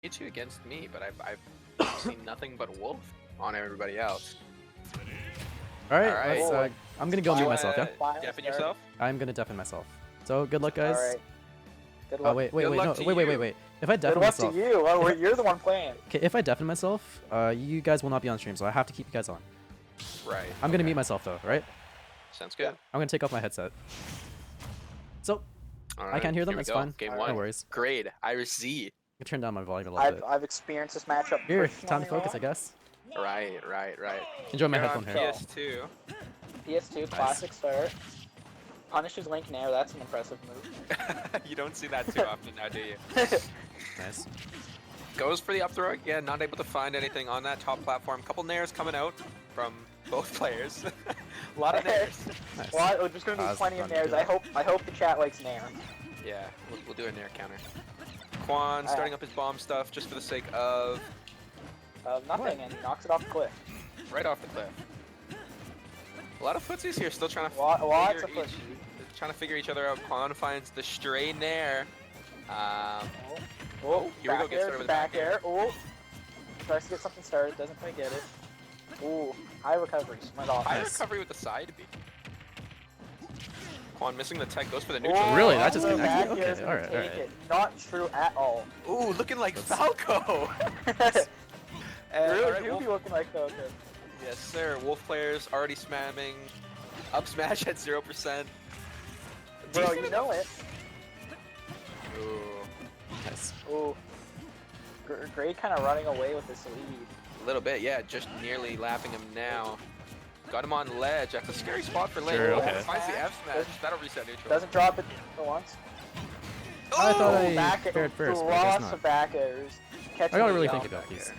You two against me, but I've seen nothing but wolf on everybody else. Alright, Alright. I'm gonna go mute myself, yeah? Deafen yourself? I'm gonna deafen myself. So, good luck, guys. Alright. Good Oh, luck. wait. to you. If I Good deafen luck to myself... you. Oh, you're the one playing. Okay, if I deafen myself, you guys will not be on stream, so I have to keep you guys on. Right. I'm gonna mute myself, though, right? Sounds good. I'm gonna take off my headset. So, All I can't hear them, here we it's go. fine. Game Alright. one. No worries. Grade. IrisZ. I can turn down my volume a little bit. I've experienced this matchup. Here, time personally to focus, a I guess. Right. Enjoy my Here headphone on hair. PS2. lot. PS2 classic start. Punishes Link in air. That's an impressive move. You don't see that too often now, do you? Nice. Goes for the up throw again, not able to find anything on that top platform. Couple nairs coming out from both players. A lot of nairs. Nice. Well, there's gonna be plenty of nairs. I hope the chat likes nair. Yeah, we'll do a nair counter. Quan starting up his bomb stuff just for the sake of Nothing, and he knocks it off the cliff. right off the cliff. A lot of footsies here, still trying to Lots of foot. figure each other out. Quan finds the stray nair. Oh, here we go, back get air, started with back air. Oh, tries to get something started, doesn't quite get it. Ooh, high recoveries. Went off. High Nice. recovery with the side B. Quan missing the tech, goes for the neutral. Oh, Really? That just the connected? back air is Okay, gonna alright, take alright. it. Not true at all. Ooh, looking like Falco. Really alright, do Wolf. be looking like Falco. Yes, sir. Wolf players already spamming. Up smash at 0%. Bro, Decent you know it. Ooh, Nice. Ooh. Gray kind of running away with this lead. a little bit, yeah. Just nearly lapping him now. Got him on ledge. That's a scary spot for Link. Sure, okay. Finds the F smash. That'll reset neutral. Doesn't drop it for once. I thought I back fared first, but I guess lots not. of back airs. I gotta really Catching think the about these.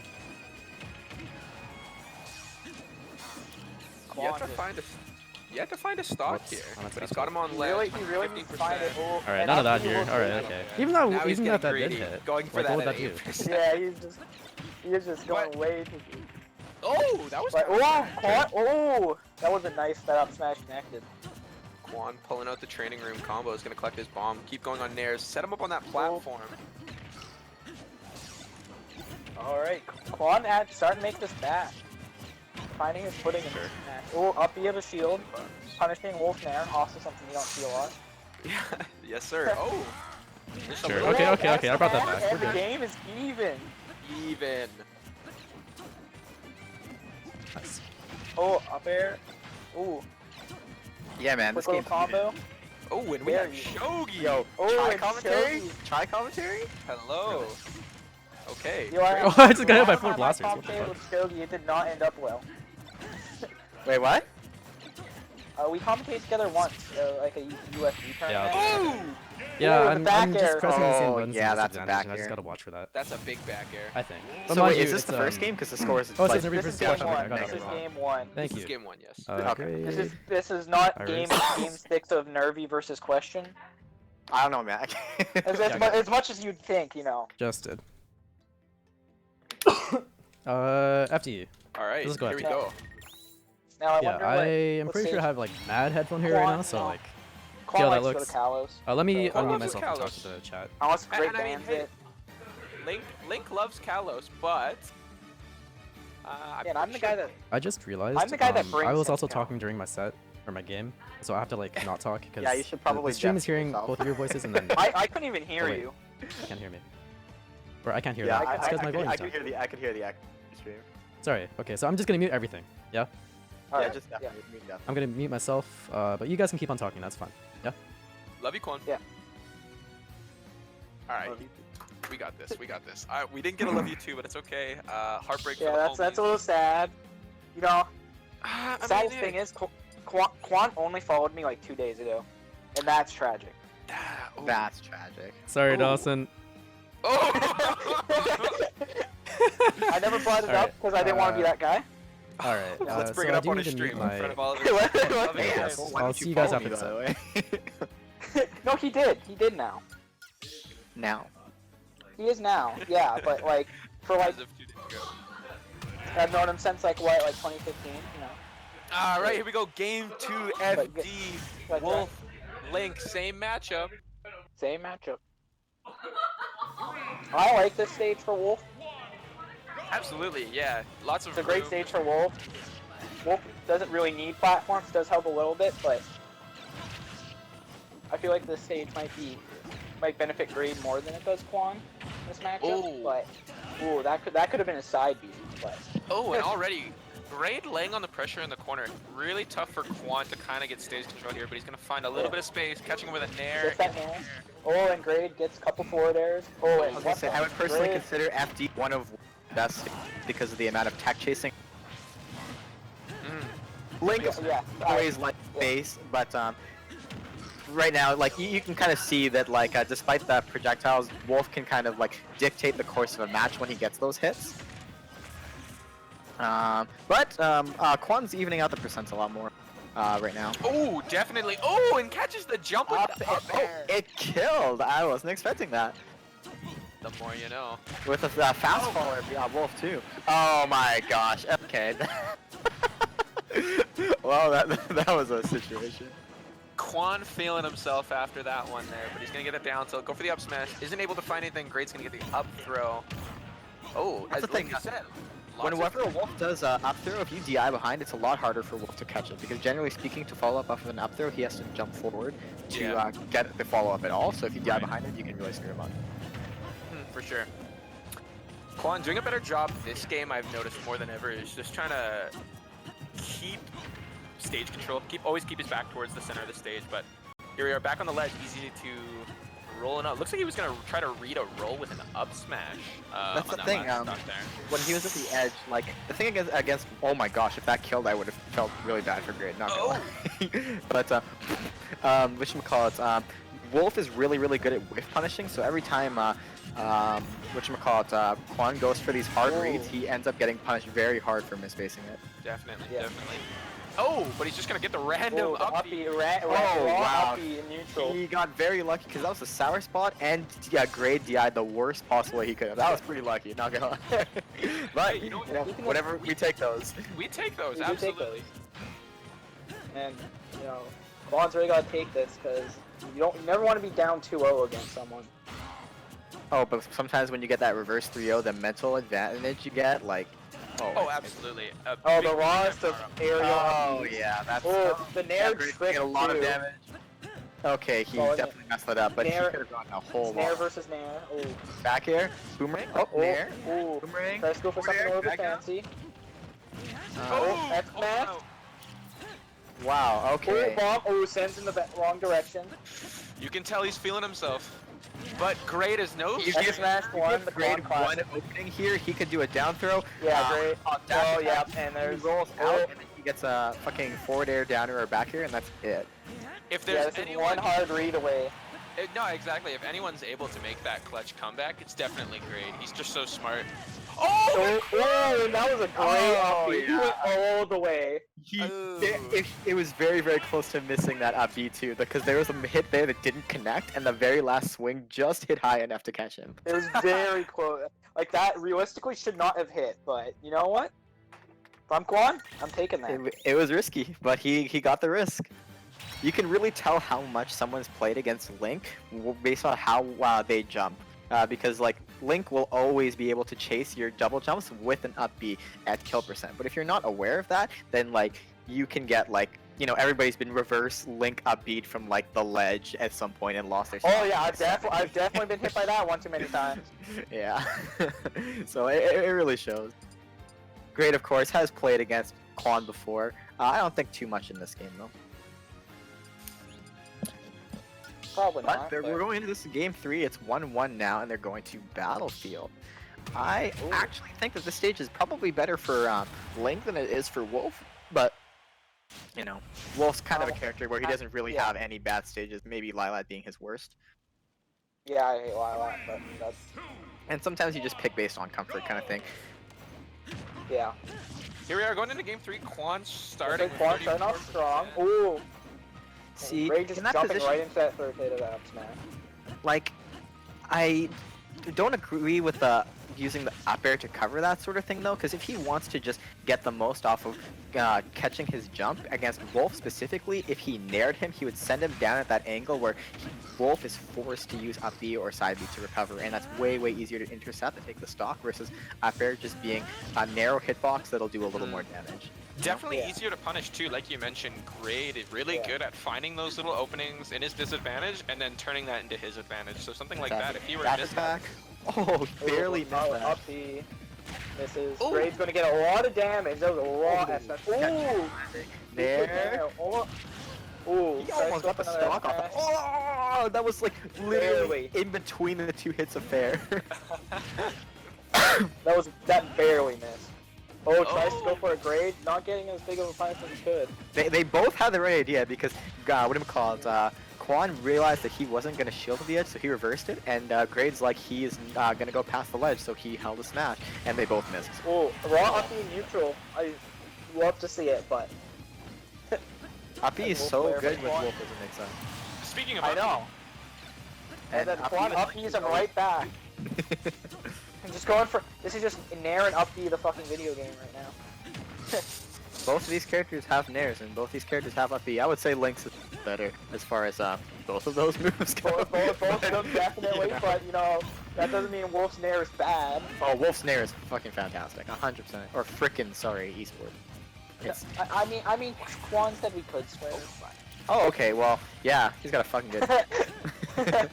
You have to find a. You have to find a stock Whoops. here. Oh, that's But he's good. got him on ledge. Really, he really needs to find it. Oh, Alright, and none of that up he here. will Alright, take okay. it. Even though, Now he's even getting if that greedy, did hit, going for like, that what would at that do? 8%. Yeah, he's just going What? way too deep. Oh, that was Like, oh, that was a nice setup smash connected. Quan pulling out the training room combo is going to collect his bomb. Keep going on nairs. Set him up on that platform. Alright, Quan starting to make this back. Finding his footing in this match. Oh, up he have a shield. Punishing Wolf Nair, also something you don't see a lot. Yeah. Yes, sir. Oh. Just a Sure, little okay, I brought that back. And We're the good. game is even. Even. Nice. Oh, up air. Ooh, Yeah, man, quick this little game's combo. Oh, and we There have you Shogi. Yo, Oh, try and commentary? Shogi. Try commentary? Hello. Okay. Yo, I, Oh, I just got hit by 4 I blasters. What the commentated fuck? with Shogi, it did not end up well. Wait, what? We commentated together once, like a USB tournament. Yeah, Oh, Yeah, Ooh, the I'm back just air. pressing the same Oh, buttons. yeah, as that's a advantage, back and I just air. gotta watch for that. that's a big back air. I think. But So mind wait, you, is this it's, the first game? Because the score is Oh, it like, says every This is versus game I one. got This it is wrong. game one. Thank This you. is game one, yes. Great. This is not Iris. game 6 of Nervy versus Question. I don't know, man. As much as you'd think, you know. Just did. FTE. All right. Let's go Here we after go. Now I Yeah, wonder I what. am let's pretty see. sure I have like mad headphone here right now, so like. Quan how that likes to go looks. to Kalos. Let me Quan unmute loves myself and talk Kalos. to the chat. Unless Great And I mean, bans hey, it. Link loves Kalos, but. Yeah, and I'm the guy that. I just realized I'm the guy that I brings was him also down. talking during my set or my game, so I have to like not talk because Yeah, you should probably the stream is deafen hearing yourself. both of your voices and then I couldn't even hear wait. you. you can't hear me. Or I can't hear Yeah, that. It's because my volume's I down. could hear the stream. Sorry. Okay, so I'm just gonna mute everything. Yeah, Alright, Yeah, just definitely. Yeah. I'm gonna mute myself. But you guys can keep on talking. That's fine. Yeah. Love you, Quan. Yeah. All right. We got this. We got this. We didn't get a love you too, but it's okay. Heartbreak for Yeah, the that's a homies. little sad. You know, I mean, saddest yeah. thing is Quan only followed me like 2 days ago, and that's tragic. Ooh. That's tragic. Sorry, Ooh. Dawson. Oh! I never brought it Alright, up because I didn't want to be that guy. All right. Let's bring so it I up do on a need to stream mute in my- front of all of Let- us. let- Hey, Yes. asshole, why I'll don't see you you guys follow after me, the by the way? No, he did. He did now. Now. He is now. Yeah, but like for like As of 2 days ago. I've known him since like what, like 2015. You know. All right, here we go. Game 2, FD. Like Wolf, Link, same matchup. Same matchup. I like this stage for Wolf. Absolutely, yeah. Lots of It's a great room. stage for Wolf. Wolf doesn't really need platforms, does help a little bit, but I feel like this stage might benefit Grade more than it does Quan in this matchup. Ooh. But ooh, that could have been a side beat. But Oh, and already, Grade laying on the pressure in the corner. Really tough for Quan to kind of get stage control here, but he's going to find a little bit of space, catching him with a nair. gets that nair. Oh, and Grade gets a couple forward airs. Oh, and I was gonna say, I would personally Grade- consider FD one of the best because of the amount of tech chasing. Link Yeah, always like base, but right now, like you can kind of see that, like despite the projectiles, Wolf can kind of like dictate the course of a match when he gets those hits. But Quan's evening out the percents a lot more right now. Oh, definitely. Oh, and catches the jump with the up air. It killed! I wasn't expecting that. The more you know. With a fast faller, Wolf too. Oh my gosh. Okay. Well, that was a situation. Quan feeling himself after that one there, but he's going to get it down tilt. Go for the up smash. Isn't able to find anything. Grade's going to get the up throw. Oh, That's as the thing. like you said. lots of Whenever a Wolf does up throw, if you DI behind, it's a lot harder for Wolf to catch it because generally speaking, to follow up off of an up throw, he has to jump forward to Yeah. get the follow up at all. So if you DI Right. behind it, you can really screw him up. For sure. Quan doing a better job this game, I've noticed more than ever, is just trying to keep stage control, always keep his back towards the center of the stage. But here we are back on the ledge, easy to roll it out. Looks like he was gonna try to read a roll with an up smash. That's on the that thing, last stock there. When he was at the edge, like the thing against oh my gosh, if that killed, I would have felt really bad for Grade. Not gonna lie. But whatchamacallit, Wolf is really good at whiff punishing. So every time Quan goes for these hard reads, he ends up getting punished very hard for misspacing it. Definitely, Yeah. definitely. Oh, but he's just gonna get the random Oh, the up uppie, B. wow. uppie in neutral. He got very lucky because that was a sour spot, and yeah, Grade DI'd the worst possible way he could have. That was pretty lucky, not gonna lie. But Hey, you know what? whatever, we take those. We take those, We do take absolutely. And Quan's really gotta take this because you never want to be down 2-0 against someone. Oh, but sometimes when you get that reverse 3-0, the mental advantage you get, like, Oh, absolutely. A Oh, big the rawest of aerial. Oh upbeats. yeah, that's Oh, the nair Grade's trick getting a lot too. of damage. Okay, he Oh, definitely messed that up, but he nair- could have gotten a whole Nair lot. versus Nair. Oh, Back air, boomerang, oh, nair, oh. boomerang, Tries to go for something a little bit back up. fancy. Oh, X smash. no. Wow, Oh, okay. bomb. Oh, sends in the wrong direction. You can tell he's feeling himself. But Grade is no. You X give smash one, Give the Grade Quan one classic. opening here, he could do a down throw. Yeah, great. Dash Oh, yeah, attack, and he there's rolls oh. out, and then he gets a fucking forward air, down air, or back air, and that's it. If Yeah, there's this is anyone, one hard read away. No, exactly. If anyone's able to make that clutch comeback, it's definitely Grade. He's just so smart. Oh! Oh, and that was a great Oh, uppie. He yeah. went all the way. It was very close to missing that up B too, because there was a hit there that didn't connect, and the very last swing just hit high enough to catch him. It was very close. Like, that realistically should not have hit, but you know what? If I'm Quan, I'm taking that. It was risky, but he got the risk. You can really tell how much someone's played against Link based on how they jump. Because like Link will always be able to chase your double jumps with an up B at kill percent. But if you're not aware of that, then like you can get like, everybody's been reverse Link up beat from like the ledge at some point and lost their Oh yeah, I've definitely been hit by that one too many times. Yeah. So it really shows. Grade, of course, has played against Quan before. I don't think too much in this game though. Probably But not. we're going into this game 3. It's 1-1 now, and they're going to Battlefield. I actually think that this stage is probably better for Link than it is for Wolf, but Wolf's kind of a character where he doesn't really yeah. have any bad stages. Maybe Lilat being his worst, Yeah, I hate Lilac, but that's and sometimes you just pick based on comfort, kind of thing. yeah. Here we are going into game 3. Quan starting. Starting Quan starting off strong. Ooh. See, Ray just in that jumping position, right into that third hit of that up smash. like, I don't agree with the using the up air to cover that sort of thing though, because if he wants to just get the most off of catching his jump against Wolf specifically, if he nared him, he would send him down at that angle where Wolf is forced to use up B or side B to recover, and that's way easier to intercept and take the stock versus up air just being a narrow hitbox that'll do a little more damage. Definitely easier to punish too, like you mentioned. Grade is really good at finding those little openings in his disadvantage and then turning that into his advantage. So something like that, if he were to miss attack. Oh, barely missed that. Up B. Misses. Ooh. Grade's gonna get a lot of damage. That was a lot of stuff. Ooh! There. Ooh, He almost got the stock off. Oh, that was like literally in between the two hits of fair. That barely missed. Oh, tries to go for a grade, not getting as big of a punishment as he could. They both had the right idea because what do you call it? Quan realized that he wasn't gonna shield to the edge, so he reversed it, and Grade's like he is gonna go past the ledge, so he held a smash, and they both missed. Oh, raw up being neutral. I love to see it, but Uppy is so good with Wolf, doesn't make sense. Speaking of I know. And then Uppy Quan was up like, B's him right back. I'm just going for. This is just Nair and up B the fucking video game right now. Both of these characters have nairs, and both these characters have up B. I would say Link's is better as far as both of those moves go. both of them definitely, Yeah. but you know that doesn't mean Wolf's Nair is bad. Oh, Wolf's Nair is fucking fantastic, 100%. Or frickin' sorry, esport. It's... I mean, Quan said we could swear. Oh, okay, well, yeah, he's got a fucking good.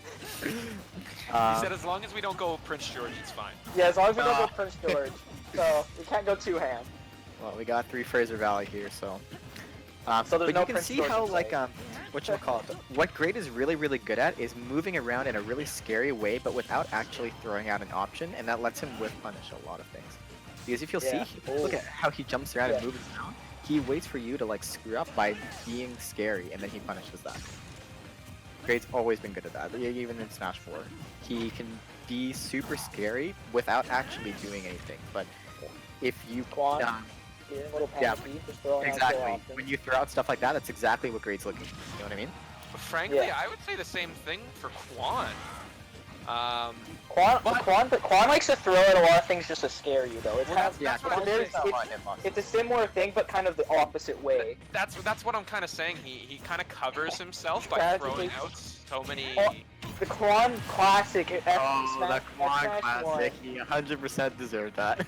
He said as long as we don't go Prince George, it's fine. Yeah, as long as we don't go Prince George. So, we can't go too ham. Well, we got 3 Fraser Valley here, so... So there's but no you can Prince see George how, in like, sight. whatchamacallit, what Grade is really good at is moving around in a really scary way, but without actually throwing out an option, and that lets him whiff punish a lot of things. Because if you'll Yeah. see, look at how he jumps around and Yeah. moves around. He waits for you to, like, screw up by being scary, and then he punishes that. Grade's always been good at that, even in Smash 4. He can be super scary without actually doing anything, but if you... Quan, getting a little yeah, panicky, just throwing out exactly. so often. When you throw out stuff like that, that's exactly what Grade's looking for. You know what I mean? Frankly, Yeah. I would say the same thing for Quan. Quan likes to throw out a lot of things just to scare you, though. It's, Well, kind of, that's what it's, I'm very- saying. it's a similar thing, but kind of the opposite way. That's what I'm kind of saying. He kind of covers himself by Tragically- throwing out so many. Oh, the Quan Classic. Oh, Smash, that Quan Smash Classic. 1. He 100% deserved that.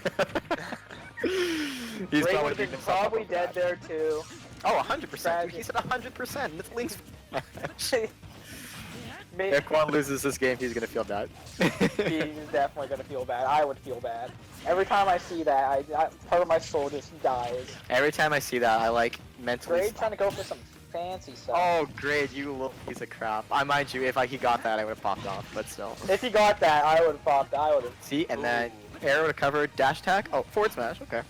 He's Ray probably would have beating been himself up probably over dead that. there too. Oh, 100%. Dude, Tragic. he said 100%. That's Link's. Maybe If Quan loses this game, he's gonna feel bad. he's definitely gonna feel bad. I would feel bad. Every time I see that, part of my soul just dies. Every time I see that, I like mentally. Grade trying to go for some fancy stuff. Oh, great, you little piece of crap. I mind you, if he got that, I would have popped off, but still. If he got that, I would have popped. I would have. See, and then arrow to cover, dash attack. Oh, forward smash. Okay.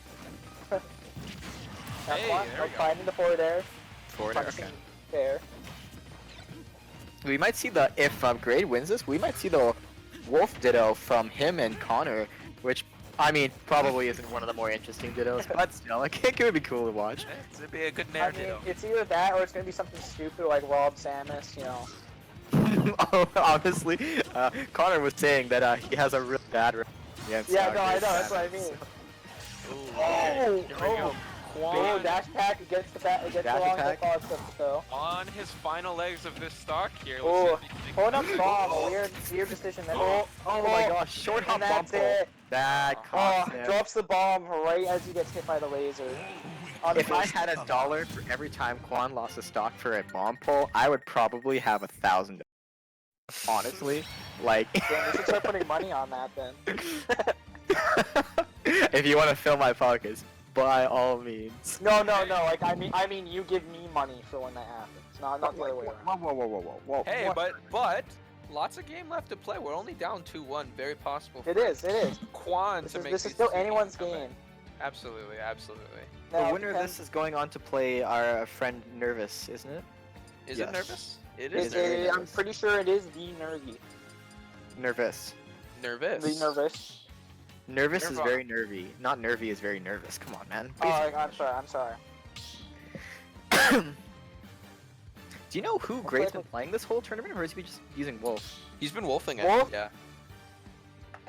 Hey, there we go. Finding the forward air. Forward air. Punching Okay. there. We might see the if Grade wins this, we might see the Wolf Ditto from him and Connor, which I mean probably isn't one of the more interesting dittos, but still, like, it would be cool to watch. It'd be a good I narrative. mean, it's either that or it's gonna be something stupid like Rob Samus, you know. Oh, honestly, Connor was saying that he has a real bad against. Yeah, no, I know. Grade That's what I Samus, mean. so- Oh, Here we go. Oh, Quan dash attack against the back, against Dash the long attack. hit though. on his final legs of this stock here. Oh, Let's see if he can- pulling up bomb, a weird decision there. Oh my gosh, short hop and that's bump pull. it. That Oh, cost him. drops the bomb right as he gets hit by the laser. If I had $1 for every time Quan lost a stock for a bomb pull, I would probably have $1,000. Honestly, like. Damn, we should start putting money on that then. If you want to fill my pockets, by all means. No, like I mean you give me money for when that happens. Not the other way around. Whoa. Hey, but lots of game left to play. We're only down 2-1. Very possible. It is. Quan This to is make this is these still two anyone's games come game. back. Absolutely. The Now, winner of this is going on to play our friend Nervous, isn't it? Is Yes. it nervous? It It's is very I'm nervous. pretty sure it is the nervy. Nervous. nervous. The nervous. Nervous is Nirvana. very nervy. Not nervy is very nervous. Come on, man. Oh, I'm sorry. Do you know who Grade's been playing this whole tournament, or is he just using Wolf? He's been wolfing it. Wolf? Yeah.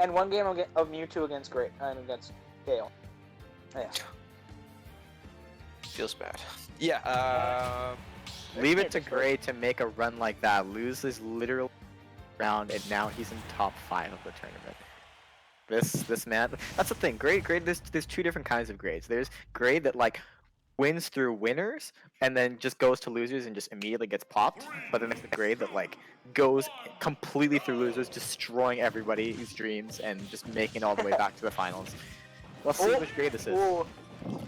And one game of Mewtwo against against Gale. Yeah. Feels bad. Yeah. Leave it to Gray to make a run like that. Loses literal round, and now he's in top 5 of the tournament. This man. That's the thing. Grade. There's two different kinds of grades. There's grade that like wins through winners, and then just goes to losers and just immediately gets popped. But then there's the grade that like goes completely through losers, destroying everybody's dreams and just making it all the way back to the finals. Let's see which grade this is. Ooh.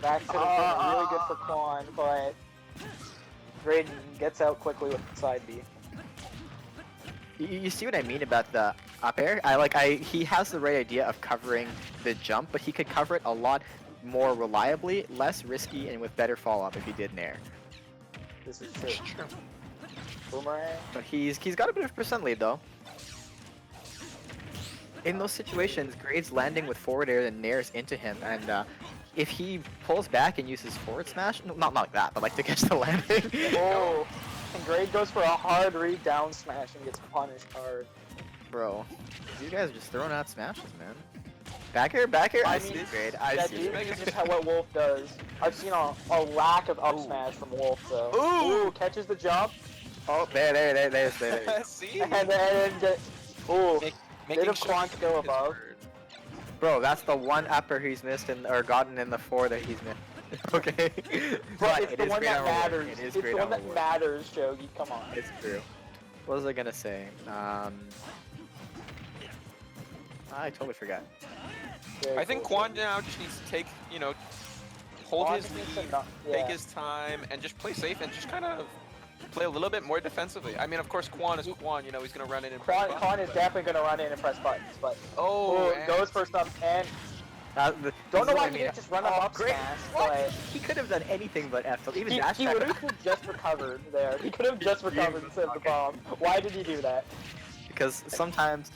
That could have been really good for Quan, but Graydon gets out quickly with the side B. You see what I mean about the up air? He has the right idea of covering the jump, but he could cover it a lot more reliably, less risky, and with better follow up if he did an air. This is true. Boomerang. But he's got a bit of percent lead though. In those situations, Grade's landing with forward air and nairs into him, and if he pulls back and uses forward smash, no, not like that, but like to catch the landing. Oh, and Grade goes for a hard read down smash and gets punished hard. Bro, you guys are just throwing out smashes, man. Back air, I see it, Grade. I see it. That's just what Wolf does. I've seen a lack of up smash from Wolf, though. Ooh! Catches the jump. Oh, there. See? And then ooh, Making bit of Quant go above. Bro, that's the one upper he's missed or gotten in the 4 that he's missed. Okay. But it's the one that matters. It's the one that matters, Shogi. Come on. It's true. What was I gonna say? I totally forgot. I think Quan now just needs to take, hold Quan his needs lead, to take his time, and just play safe and just kind of play a little bit more defensively. I mean, of course, Quan is Quan. He's gonna run in and press buttons. Quan is definitely gonna run in and press buttons, but and goes for some and don't know why he didn't just run up great. smash, What? but He could have done anything but F. So even he dash would have just recovered there. He could have just recovered instead of the bomb. Why did he do that? because sometimes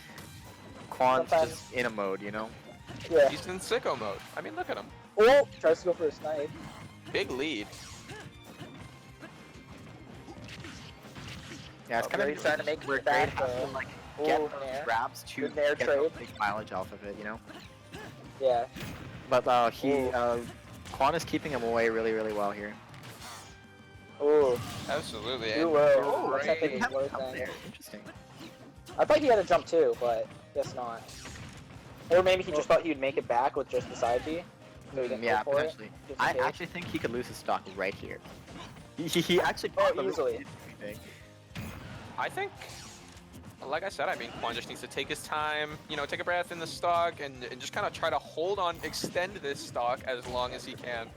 Quan's just in a mode, Yeah. He's in sicko mode. I mean, look at him. Oh, tries to go for a snipe. Big lead. Yeah, it's kind of trying to make where it Grade back, has to like get Ooh, those nair. grabs to Good nair get trade. the big mileage off of it, Yeah. But Quan is keeping him away really, really well here. Ooh. Absolutely. Too And low. you're That's right. something he's low Up thing. there. Interesting. I thought he had a jump too, but guess not. Or maybe he just thought he would make it back with just the side B. So he didn't Yeah, go for it, potentially. just in I case. actually think he could lose his stock right here. He actually probably easily. did everything. I think, like I said, I mean, Quan just needs to take his time, take a breath in the stock and just kind of try to hold on, extend this stock as long as he can.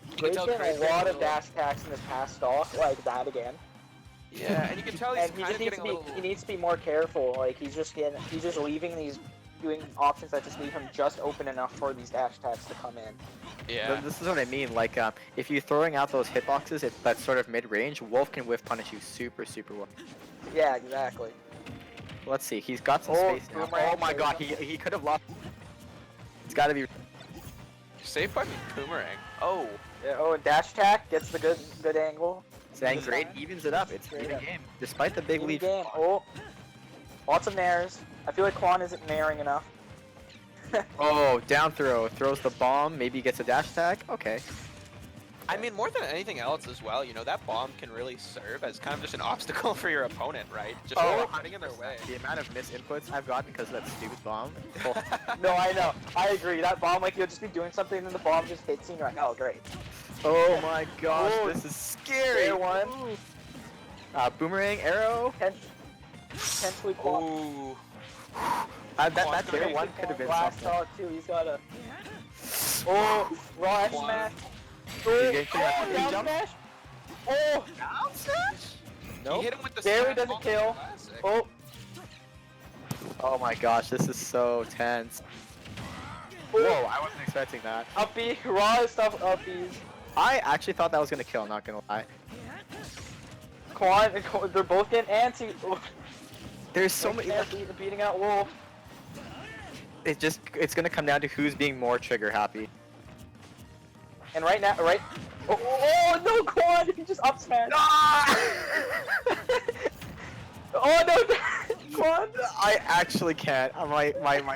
You can Grade's tell getting Grade's a lot getting of dash attacks in this past stock, like that again. Yeah, and you can tell he's And he kind just of needs getting to a be little... he needs to be more careful. Like he's just leaving these doing options that just leave him just open enough for these dash attacks to come in. Yeah. This is what I mean. Like, if you're throwing out those hitboxes at that sort of mid-range, Wolf can whiff punish you super, super well. Yeah, exactly. Let's see. He's got some Oh, space now. boomerang, Oh my there god, we he could have lost. It's got to be. Safe by Boomerang. Oh. Yeah, oh, and dash attack gets the good angle. Saying This Grade time? evens it up. It's Straight even up. game, despite the big Even lead. game. Oh, lots of nairs. I feel like Quan isn't nairing enough. Oh, down throw. Throws the bomb. Maybe gets a dash attack. Okay. I mean, more than anything else as well, that bomb can really serve as kind of just an obstacle for your opponent, right? Just getting in their way. The amount of misinputs I've gotten because of that stupid bomb. No, I know. I agree. That bomb, like, you'll just be doing something and then the bomb just hits you and you're like, oh, great. Oh my gosh, Oh, this is scary. Air one. Boomerang, arrow. Potentially Quan. Ooh. That tier one could have been Blast something. talk too. He's got a. Oh, raw X Quan. smash. He's getting Oh, down jump. smash. Oh, Down smash? He Nope. hit him with the Barely smash doesn't bomb kill. classic. oh, Oh my gosh, this is so tense. Whoa, I wasn't expecting that. up B, raw stuff up B's. I actually thought that was gonna kill, not gonna lie. Quan, they're both getting anti. There's so many. Beating out Wolf. It's gonna come down to who's being more trigger happy. And right now, oh no, Quan! He just up smash. Ah! Oh no! Quan, I actually can't. My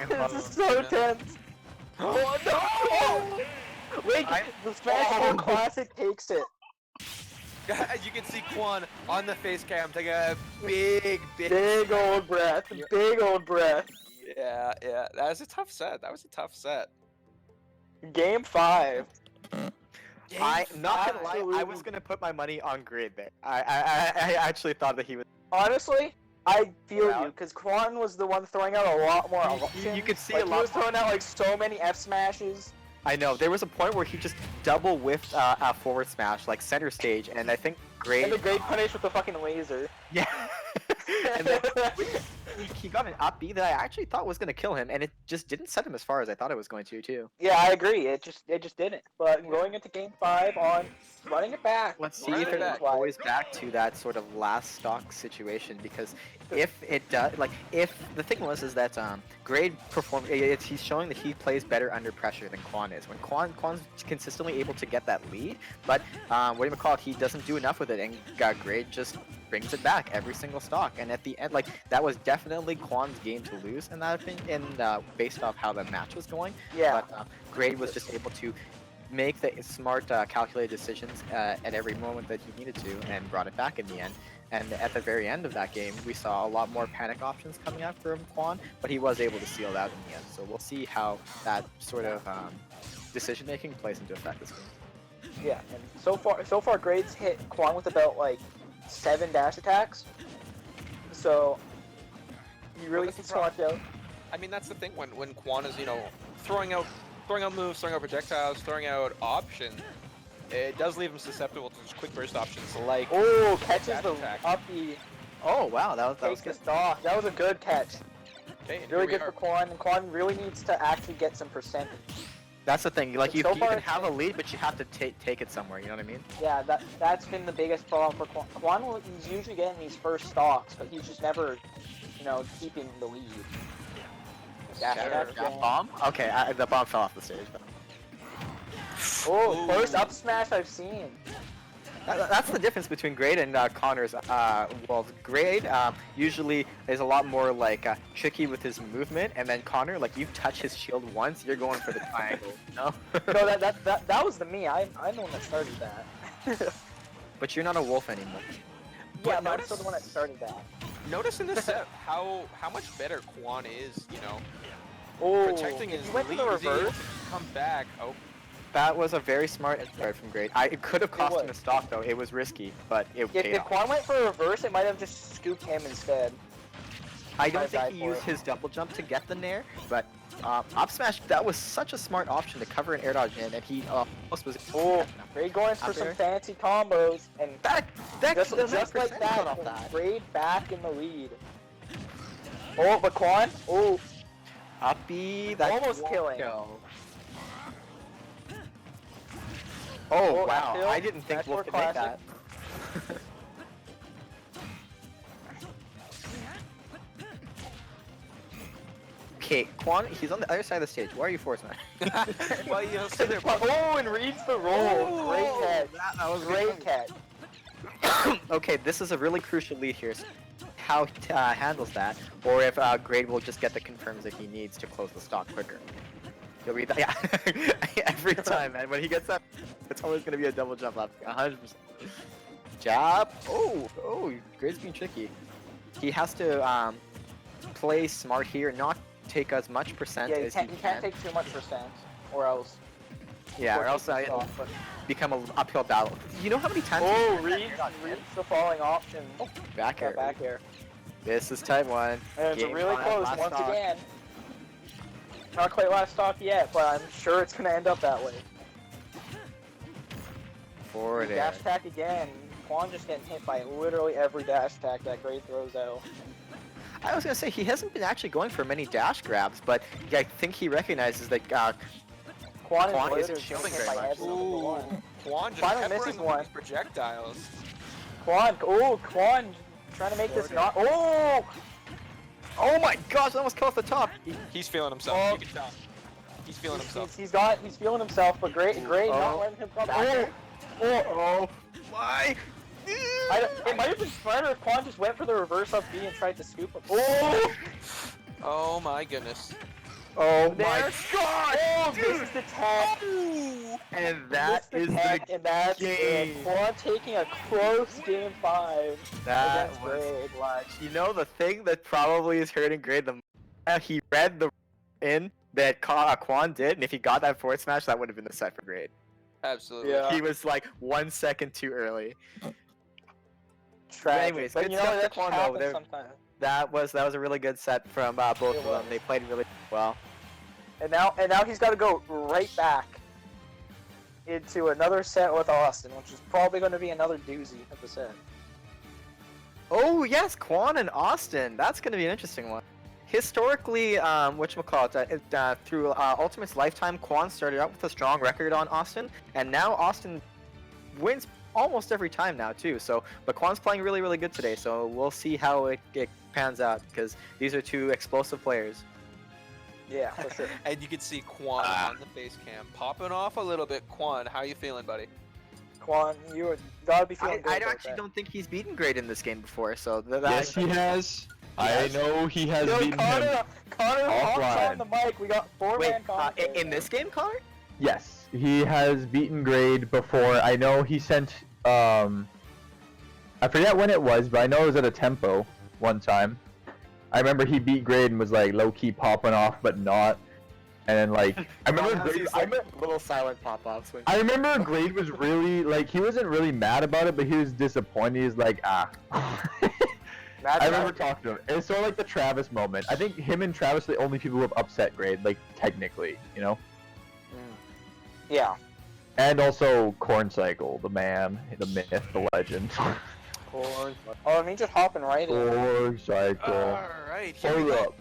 this is so tense. Oh no! Wait, the Smash 4 Classic takes it. As you can see Quan on the face cam taking a big Big old breath. Big old breath. Yeah, that was a tough set. Game 5. I not gonna lie, I Absolutely. was gonna put my money on Grade there. I actually thought that he was. Honestly, I feel Yeah. you, because Quan was the one throwing out a lot more options. You could see like, a he lot was throwing out like so many F smashes. I know there was a point where he just double whiffed a forward smash like center stage, and I think Grade. And the great punish with the fucking laser. Yeah. And then he got an up B that I actually thought was gonna kill him, and it just didn't set him as far as I thought it was going to too. Yeah, I agree. It just didn't. But going into game 5 on running it back. Let's see Right if it back. goes back to that sort of last stock situation, because if it does, like, if the thing is that Grade perform, he's showing that he plays better under pressure than Quan is. When Quan's consistently able to get that lead, but what do you call it? He doesn't do enough with it, and Grade just brings it back every single stock. And at the end, like, that was definitely Quan's game to lose in that opinion, based off how the match was going. Yeah. But Grade was just able to make the smart, calculated decisions at every moment that he needed to, and brought it back in the end. And at the very end of that game, we saw a lot more panic options coming out from Quan, but he was able to seal it out in the end. So we'll see how that sort of decision making plays into effect this game. Yeah, and so far Grade's hit Quan with about like 7 dash attacks. So you really That's need the to watch out. I mean, that's the thing when Quan is, throwing out moves, throwing out projectiles, throwing out options. It does leave him susceptible to just quick burst options like. Oh, catches dash the attack. up the Oh wow, that was takes good. the stock. That was a good catch. Okay, and Really here we good are. for Quan, and Quan really needs to actually get some percentage. That's the thing. Like But you so can far, have a lead, but you have to take it somewhere. You know what I mean? Yeah, that's been the biggest problem for Quan. He's usually getting these first stocks, but he's just never, keeping the lead. Dash attack again. Bomb? Okay, the bomb fell off the stage. But... Oh, first up smash I've seen. That's the difference between Grade and Connor's. Well, Grade usually is a lot more like tricky with his movement, and then Connor, like, you touch his shield once, you're going for the triangle. No. No, that was the me. I'm the one that started that. But you're not a wolf anymore. Yeah, But but I'm notice- still the one that started that. Notice in this set how much better Quan is, Oh, protecting if his you went to lead. the He's able reverse. to come back. Oh, That was a very smart start from Grade. It could have cost him a was. stock though. It was risky, but it If paid off. Quan went for a reverse, it might have just scooped him instead. I don't might die think he for used it. his double jump to get the nair, but up smash, that was such a smart option to cover an air dodge in, and he almost was. Oh, Grade going for Up some there. fancy combos, and That just doesn't like percent cut off that, that. Grade back in the lead. Oh, but Quan, Up B, that Almost won't killing. kill. Oh Oh, wow, that kill? I didn't think That's Wolf for could make classic. that. Okay, Quan, he's on the other side of the stage. Why are you force match? well, so they're oh, and reads the roll. Great catch. That was Great catch. Okay, this is a really crucial lead here. So how he handles that, or if Grade will just get the confirms that he needs to close the stock quicker. He'll read that. Yeah, every time, man. When he gets that, it's always gonna be a double jump up. 100%. Jab. Oh, Grade's being tricky. He has to play smart here, not take as much percent Yeah, you as he can't take too much percent, or else. Yeah, or else I it'll become an uphill battle. You know how many times? Oh, he's reads the falling option. back Yeah, air. back air. This is type 1. And it's Game really 5, close last once stock. again. Not quite last stock yet, but I'm sure it's gonna end up that way. Forward air. Dash attack again. Quan just getting hit by literally every dash attack that Grade throws out. I was gonna say he hasn't been actually going for many dash grabs, but I think he recognizes that Quan Quan is isn't literally shielding hit very by much. every single one. Quan just Finally peppering misses them with one. these projectiles. Quan, trying to make this Forward not. Oh! oh my gosh, that almost cut off the top. He's feeling himself. Oh. You can tell. He's feeling himself. He's feeling himself, but Grade not Oh. letting him come back. Oh, why? It might have been smarter if Quan just went for the reverse up B and tried to scoop him. Oh! Oh my goodness. Oh my There. god! Oh, dude! this is the tag. And that is the and that's game. it. Quan taking a close game 5 That against was Grade. clutch. You know the thing that probably is hurting Grade the most? He read the in that Quan did, and if he got that forward smash, that would have been the set for Grade. Absolutely. Yeah. He was like 1 second too early. Tragic. Anyways, but good you know, stuff that to Quan, though. happens They're- sometimes. That was a really good set from both It of them. was. They played really well. And now he's got to go right back into another set with Austin, which is probably going to be another doozy of the set. Oh yes, Quan and Austin. That's gonna be an interesting one. Historically, whatchamacallit, through Ultimate's lifetime, Quan started out with a strong record on Austin, and now Austin wins almost every time now too. So, but Quan's playing really, really good today. So we'll see how it pans out because these are two explosive players. Yeah, for sure. And you can see Quan on the face cam popping off a little bit. Quan, how you feeling, buddy? Quan, you gotta be feeling good I about actually that. don't think he's beaten Grade in this game before. So Yes, he has. I know he has Yo, beaten him. Connor hops offline. on the mic. We got Wait, four-man commentating. in this game, Connor? Yes, he has beaten Grade before. I know he sent. I forget when it was, but I know it was at a tempo one time. I remember he beat Grade and was like low key popping off, but not. And then like I remember Sometimes Grade. he's like little silent pop-offs. I remember Grade was really like he wasn't really mad about it, but he was disappointed. He's like I remember talking to him. It's sort of like the Travis moment. I think him and Travis are the only people who have upset Grade, like technically, you know. Yeah. And also Corn Cycle, the man, the myth, the legend. Oh, I mean, just hopping right in. Corn Cycle. All right, here we Hold go. up.